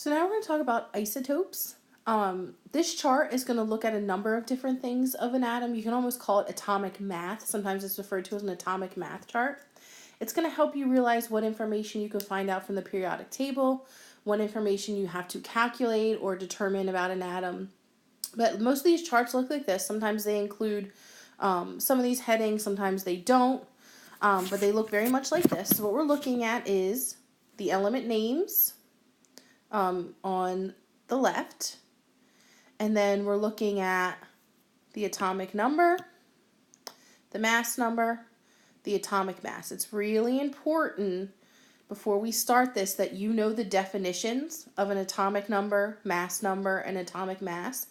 So now we're going to talk about isotopes. This chart is going to look at a number of different things of an atom. You can almost call it atomic math. Sometimes it's referred to as an atomic math chart. It's going to help you realize what information you can find out from the periodic table, what information you have to calculate or determine about an atom. But most of these charts look like this. Sometimes they include some of these headings, sometimes they don't, but they look very much like this. So what we're looking at is the element names on the left, and then we're looking at the atomic number, the mass number, the atomic mass. It's really important before we start this that you know the definitions of an atomic number, mass number, and atomic mass.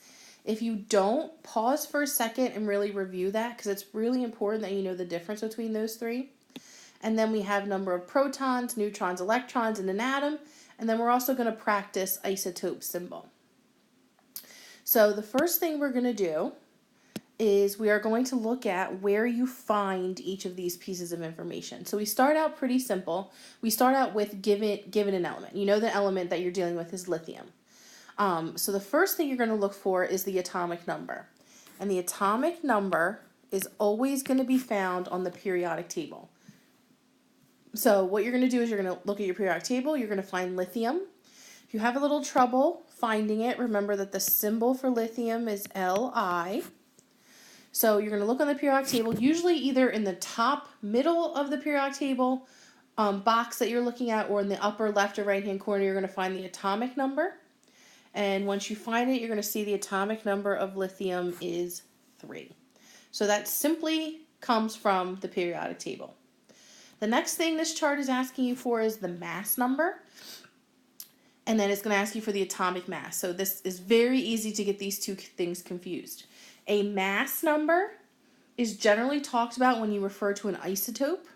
If you don't, pause for a second and really review that, because it's really important that you know the difference between those three. And then we have number of protons, neutrons, electrons in an atom, and then we're also going to practice isotope symbol. So the first thing we're going to do is we are going to look at where you find each of these pieces of information. So we start out pretty simple. We start out with given an element. You know the element that you're dealing with is lithium. So the first thing you're going to look for is the atomic number. And the atomic number is always going to be found on the periodic table. So what you're going to do is you're going to look at your periodic table. You're going to find lithium. If you have a little trouble finding it, remember that the symbol for lithium is Li. So you're going to look on the periodic table, usually either in the top middle of the periodic table box that you're looking at, or in the upper left or right hand corner, you're going to find the atomic number. And once you find it, you're going to see the atomic number of lithium is 3. So that simply comes from the periodic table. The next thing this chart is asking you for is the mass number. And then it's going to ask you for the atomic mass. So this is very easy to get these two things confused. A mass number is generally talked about when you refer to an isotope.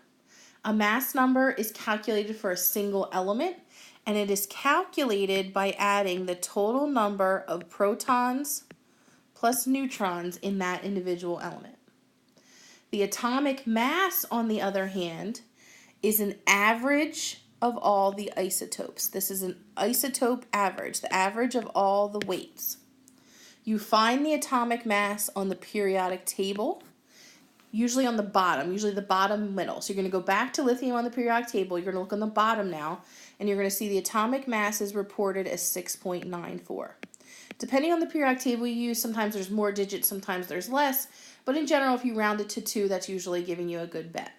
A mass number is calculated for a single element, and it is calculated by adding the total number of protons plus neutrons in that individual element. The atomic mass, on the other hand, is an average of all the isotopes. This is an isotope average, the average of all the weights. You find the atomic mass on the periodic table, usually on the bottom, usually the bottom middle. So you're going to go back to lithium on the periodic table. You're going to look on the bottom now, and you're going to see the atomic mass is reported as 6.94. Depending on the periodic table you use, sometimes there's more digits, sometimes there's less, but in general, if you round it to 2, that's usually giving you a good bet.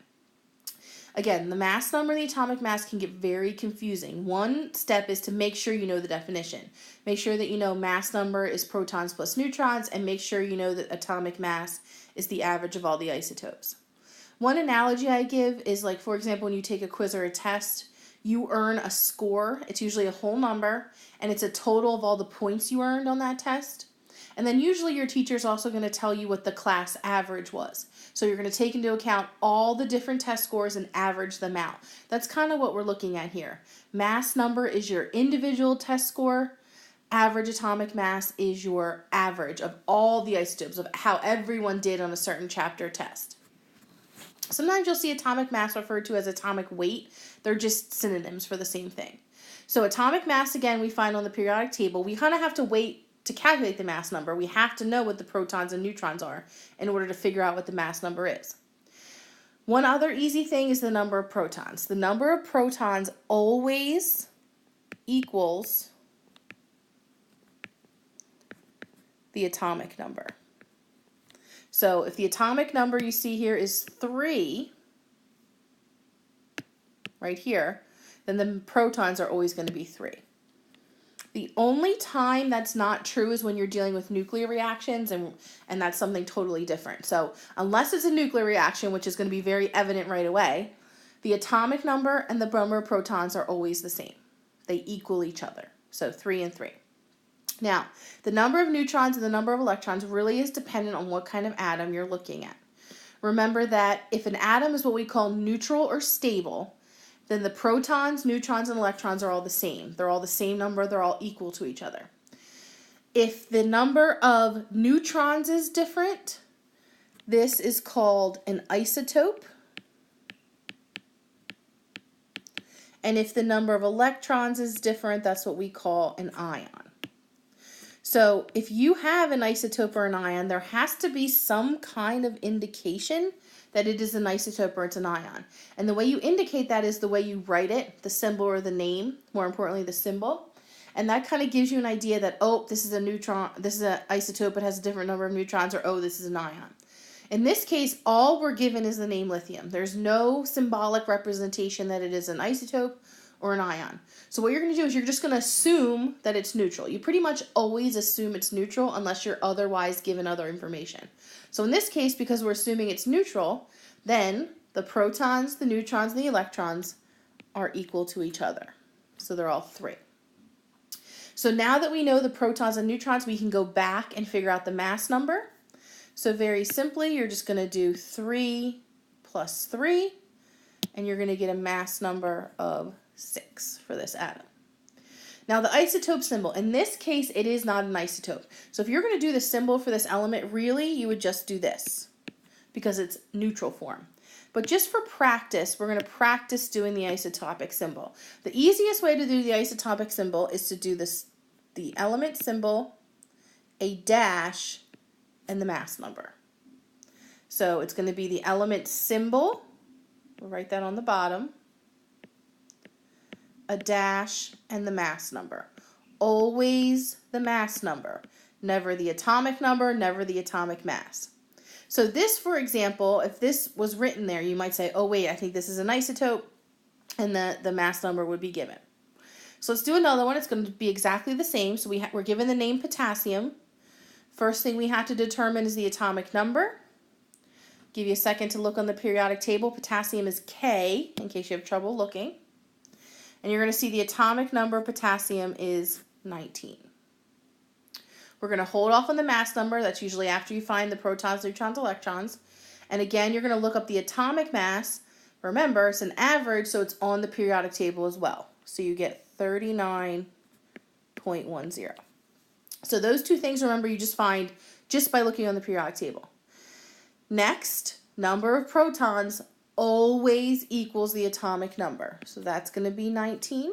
Again, the mass number and the atomic mass can get very confusing. One step is to make sure you know the definition. Make sure that you know mass number is protons plus neutrons, and make sure you know that atomic mass is the average of all the isotopes. One analogy I give is, like, for example, when you take a quiz or a test, you earn a score. It's usually a whole number, and it's a total of all the points you earned on that test. And then usually your teacher is also going to tell you what the class average was. So you're going to take into account all the different test scores and average them out. That's kind of what we're looking at here. Mass number is your individual test score. Average atomic mass is your average of all the isotopes, of how everyone did on a certain chapter test. Sometimes you'll see atomic mass referred to as atomic weight. They're just synonyms for the same thing. So atomic mass, again, we find on the periodic table. We kind of have to wait to calculate the mass number. We have to know what the protons and neutrons are in order to figure out what the mass number is. One other easy thing is the number of protons. The number of protons always equals the atomic number. So if the atomic number you see here is 3, right here, then the protons are always going to be 3. The only time that's not true is when you're dealing with nuclear reactions, and that's something totally different. So unless it's a nuclear reaction, which is going to be very evident right away, the atomic number and the number of protons are always the same. They equal each other. So 3 and 3. Now, the number of neutrons and the number of electrons really is dependent on what kind of atom you're looking at. Remember that if an atom is what we call neutral or stable, then the protons, neutrons, and electrons are all the same. They're all the same number. They're all equal to each other. If the number of neutrons is different, this is called an isotope. And if the number of electrons is different, that's what we call an ion. So if you have an isotope or an ion, there has to be some kind of indication that it is an isotope or it's an ion. And the way you indicate that is the way you write it, the symbol or the name, more importantly the symbol. And that kind of gives you an idea that, oh, this is a neutron, this is an isotope, it has a different number of neutrons, or oh, this is an ion. In this case, all we're given is the name lithium. There's no symbolic representation that it is an isotope or an ion. So what you're going to do is you're just going to assume that it's neutral. You pretty much always assume it's neutral unless you're otherwise given other information. So in this case, because we're assuming it's neutral, then the protons, the neutrons, and the electrons are equal to each other. So they're all 3. So now that we know the protons and neutrons, we can go back and figure out the mass number. So very simply, you're just going to do 3 plus 3, and you're going to get a mass number of 6 for this atom. Now the isotope symbol, in this case, it is not an isotope. So if you're going to do the symbol for this element, really, you would just do this because it's neutral form. But just for practice, we're going to practice doing the isotopic symbol. The easiest way to do the isotopic symbol is to do this, the element symbol, a dash, and the mass number. So it's going to be the element symbol, we'll write that on the bottom, a dash, and the mass number. Always the mass number, never the atomic number, never the atomic mass. So this, for example, if this was written there, you might say, oh wait, I think this is an isotope, and the mass number would be given. So let's do another one. It's going to be exactly the same. So we're given the name potassium. First thing we have to determine is the atomic number. Give you a second to look on the periodic table. Potassium is K, in case you have trouble looking. And you're going to see the atomic number of potassium is 19. We're going to hold off on the mass number. That's usually after you find the protons, neutrons, electrons. And again, you're going to look up the atomic mass. Remember, it's an average, so it's on the periodic table as well. So you get 39.10. So those two things, remember, you just find just by looking on the periodic table. Next, number of protons always equals the atomic number. So that's going to be 19.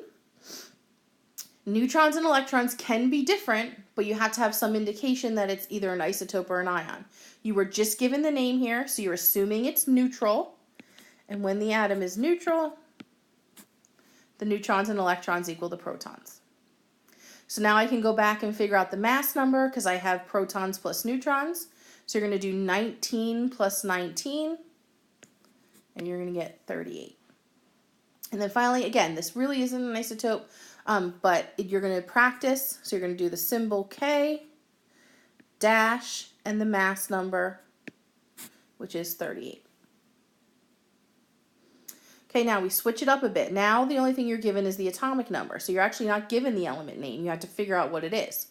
Neutrons and electrons can be different, but you have to have some indication that it's either an isotope or an ion. You were just given the name here, so you're assuming it's neutral. And when the atom is neutral, the neutrons and electrons equal the protons. So now I can go back and figure out the mass number because I have protons plus neutrons. So you're going to do 19 plus 19, and you're going to get 38. And then finally, again, this really isn't an isotope, but you're going to practice. So you're going to do the symbol K, dash, and the mass number, which is 38. Okay, now we switch it up a bit. Now the only thing you're given is the atomic number. So you're actually not given the element name. You have to figure out what it is.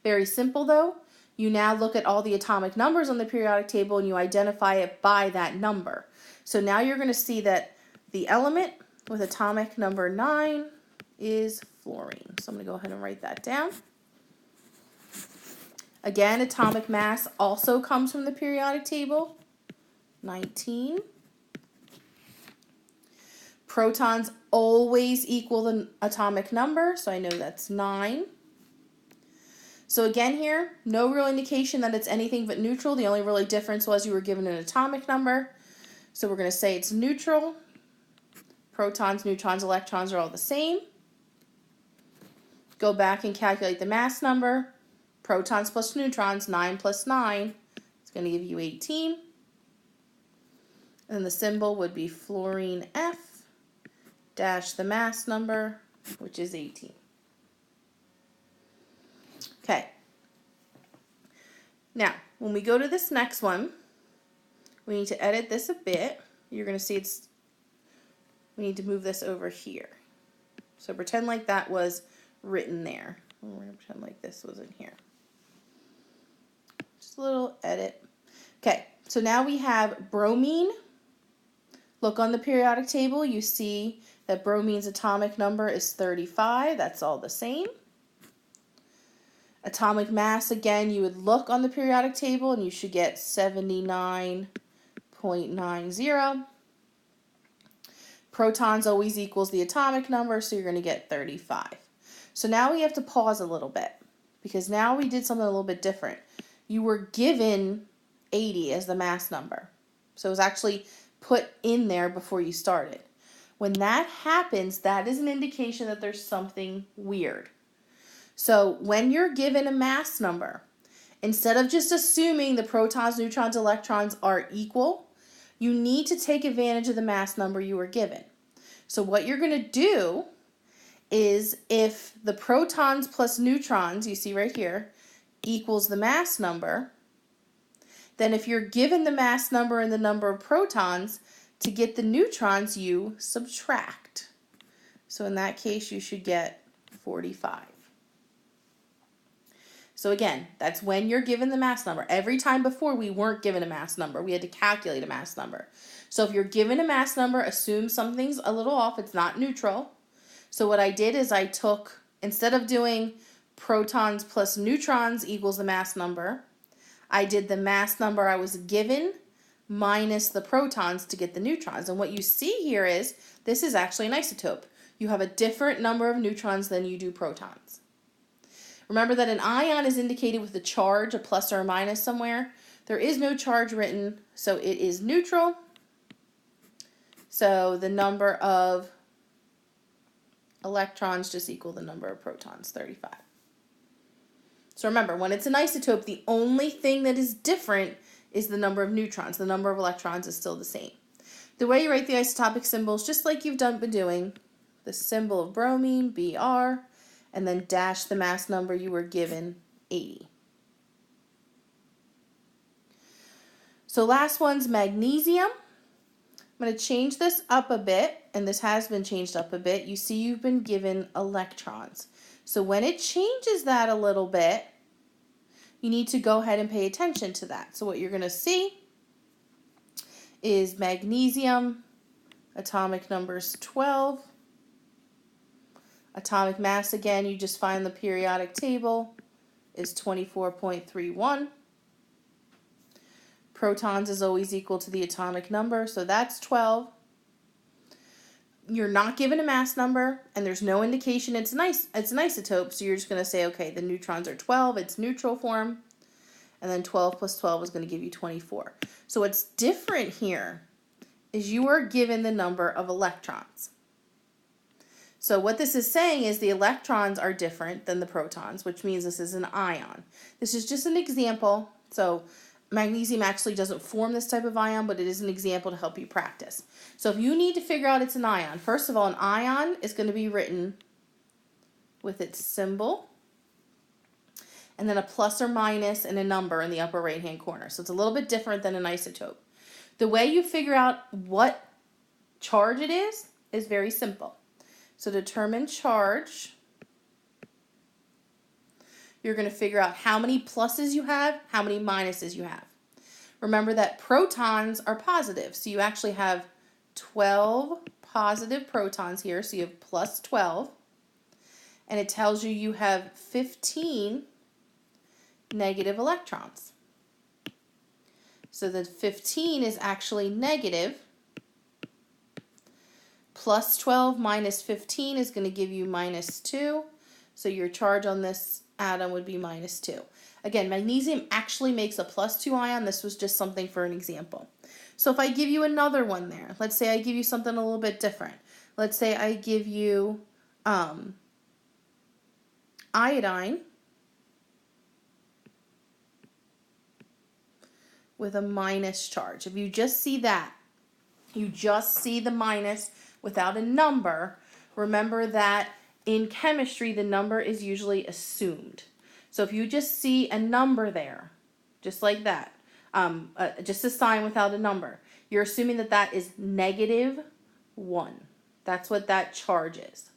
Very simple though. You now look at all the atomic numbers on the periodic table and you identify it by that number. So now you're going to see that the element with atomic number 9 is fluorine. So I'm going to go ahead and write that down. Again, atomic mass also comes from the periodic table, 19. Protons always equal the atomic number, so I know that's 9. So again here, no real indication that it's anything but neutral. The only really difference was you were given an atomic number. So we're going to say it's neutral. Protons, neutrons, electrons are all the same. Go back and calculate the mass number. Protons plus neutrons, 9 plus 9, it's going to give you 18. And the symbol would be fluorine F dash the mass number, which is 18. Okay. Now, when we go to this next one, we need to edit this a bit. You're going to see we need to move this over here. So pretend like that was written there. We're going to pretend like this was in here. Just a little edit. Okay, so now we have bromine. Look on the periodic table, you see that bromine's atomic number is 35. That's all the same. Atomic mass, again, you would look on the periodic table and you should get 79.90. Protons always equals the atomic number, so you're going to get 35. So now we have to pause a little bit because now we did something a little bit different. You were given 80 as the mass number. So it was actually put in there before you started. When that happens, that is an indication that there's something weird. So when you're given a mass number, instead of just assuming the protons, neutrons, electrons are equal, you need to take advantage of the mass number you were given. So what you're going to do is if the protons plus neutrons, you see right here, equals the mass number, then if you're given the mass number and the number of protons, to get the neutrons, you subtract. So in that case, you should get 45. So again, that's when you're given the mass number. Every time before, we weren't given a mass number. We had to calculate a mass number. So if you're given a mass number, assume something's a little off. It's not neutral. So what I did is I took, instead of doing protons plus neutrons equals the mass number, I did the mass number I was given minus the protons to get the neutrons. And what you see here is, this is actually an isotope. You have a different number of neutrons than you do protons. Remember that an ion is indicated with a charge, a plus or a minus somewhere. There is no charge written, so it is neutral. So the number of electrons just equal the number of protons, 35. So remember, when it's an isotope, the only thing that is different is the number of neutrons. The number of electrons is still the same. The way you write the isotopic symbols, just like you've been doing, the symbol of bromine, Br, and then dash the mass number you were given, 80. So last one's magnesium. I'm going to change this up a bit, and this has been changed up a bit. You see you've been given electrons. So when it changes that a little bit, you need to go ahead and pay attention to that. So what you're going to see is magnesium, atomic number's 12. Atomic mass, again, you just find the periodic table, is 24.31. Protons is always equal to the atomic number, so that's 12. You're not given a mass number, and there's no indication it's an isotope, so you're just going to say, okay, the neutrons are 12, it's neutral form, and then 12 plus 12 is going to give you 24. So what's different here is you are given the number of electrons. So what this is saying is the electrons are different than the protons, which means this is an ion. This is just an example. So magnesium actually doesn't form this type of ion, but it is an example to help you practice. So if you need to figure out it's an ion, first of all, an ion is going to be written with its symbol and then a plus or minus and a number in the upper right-hand corner. So it's a little bit different than an isotope. The way you figure out what charge it is very simple. So determine charge. You're going to figure out how many pluses you have, how many minuses you have. Remember that protons are positive, so you actually have 12 positive protons here, so you have plus 12. And it tells you you have 15 negative electrons. So the 15 is actually negative. Plus 12 minus 15 is going to give you minus 2. So your charge on this atom would be minus 2. Again, magnesium actually makes a plus 2 ion. This was just something for an example. So if I give you another one there, let's say I give you something a little bit different. Let's say I give you iodine with a minus charge. If you just see that, you just see the minus without a number, remember that in chemistry, the number is usually assumed. So if you just see a number there, just like that, just a sign without a number, you're assuming that that is -1. That's what that charge is.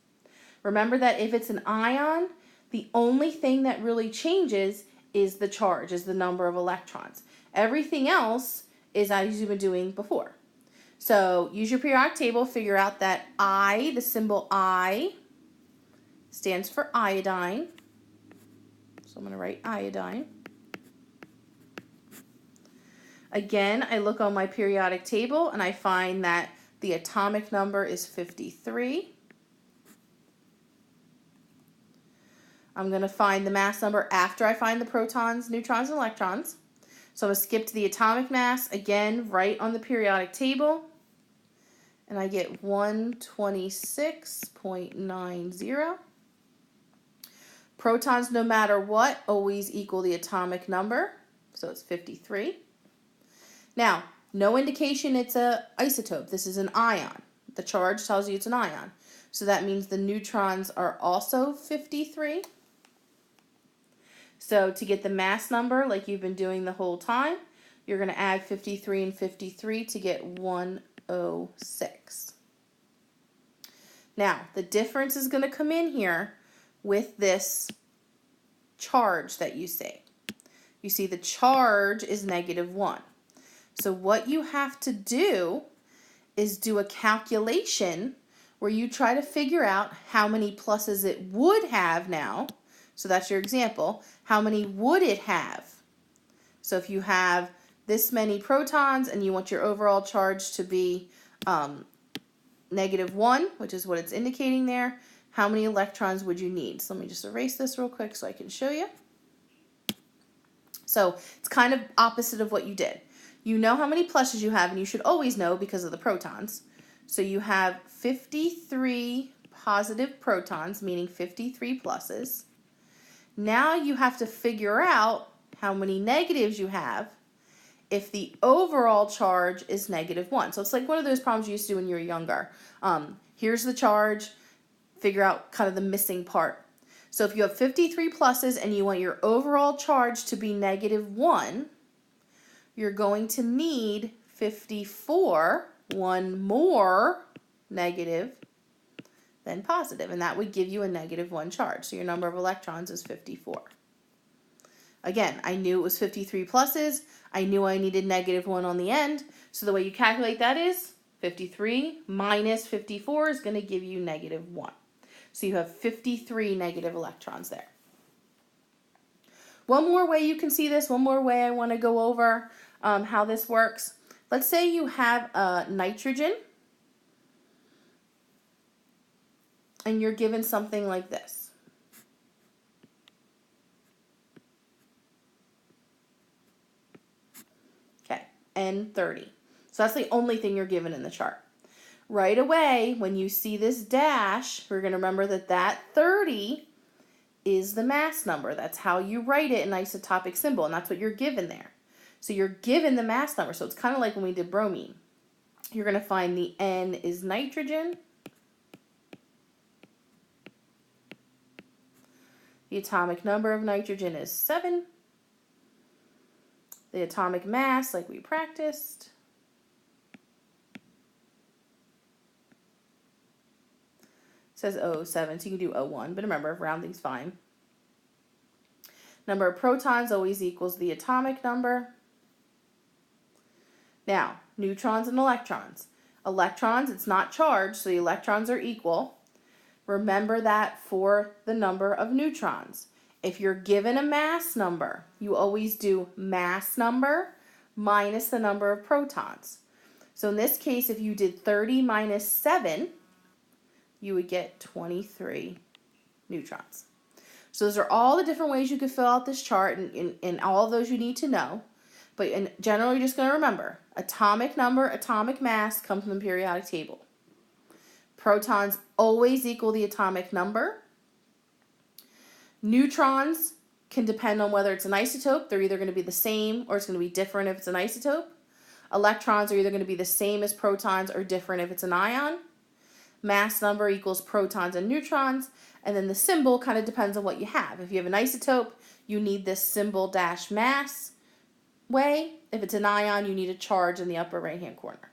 Remember that if it's an ion, the only thing that really changes is the charge, is the number of electrons. Everything else is as you've been doing before. So use your periodic table, figure out that I, the symbol I, stands for iodine. So I'm going to write iodine. Again, I look on my periodic table and I find that The atomic number is 53. I'm going to find the mass number after I find the protons, neutrons, and electrons. So I'm going to skip to the atomic mass, again, right on the periodic table. And I get 126.90. Protons, no matter what, always equal the atomic number. So it's 53. Now, no indication it's an isotope. This is an ion. The charge tells you it's an ion. So that means the neutrons are also 53. So to get the mass number, like you've been doing the whole time, you're going to add 53 and 53 to get 106. Now, the difference is going to come in here with this charge that you see. You see the charge is -1. So what you have to do is do a calculation where you try to figure out how many pluses it would have now. So that's your example. How many would it have? So if you have this many protons and you want your overall charge to be -1, which is what it's indicating there, how many electrons would you need? So let me just erase this real quick so I can show you. So it's kind of opposite of what you did. You know how many pluses you have, and you should always know because of the protons. So you have 53 positive protons, meaning 53 pluses. Now you have to figure out how many negatives you have if the overall charge is -1. So it's like one of those problems you used to do when you were younger. Here's the charge, figure out kind of the missing part. So if you have 53 pluses and you want your overall charge to be -1, you're going to need 54, one more negative than positive, and that would give you a -1 charge. So your number of electrons is 54. Again, I knew it was 53 pluses. I knew I needed -1 on the end. So the way you calculate that is 53 minus 54 is going to give you -1. So you have 53 negative electrons there. One more way you can see this, one more way I want to go over how this works. Let's say you have nitrogen and you're given something like this. Okay, N30. So that's the only thing you're given in the chart. Right away, when you see this dash, we're going to remember that that 30 is the mass number. That's how you write it in isotopic symbol, and that's what you're given there. So you're given the mass number. So it's kind of like when we did bromine. You're going to find the N is nitrogen. The atomic number of nitrogen is 7. The atomic mass, like we practiced, says 007, so you can do 01, but remember, rounding's fine. Number of protons always equals the atomic number. Now, neutrons and electrons. Electrons, it's not charged, so the electrons are equal. Remember that for the number of neutrons. If you're given a mass number, you always do mass number minus the number of protons. So in this case, if you did 30 minus 7, you would get 23 neutrons. So those are all the different ways you could fill out this chart, and all of those you need to know. But in general, you're just going to remember, atomic number, atomic mass comes from the periodic table. Protons always equal the atomic number. Neutrons can depend on whether it's an isotope. They're either going to be the same or it's going to be different if it's an isotope. Electrons are either going to be the same as protons or different if it's an ion. Mass number equals protons and neutrons. And then the symbol kind of depends on what you have. If you have an isotope, you need this symbol dash mass way. If it's an ion, you need a charge in the upper right-hand corner.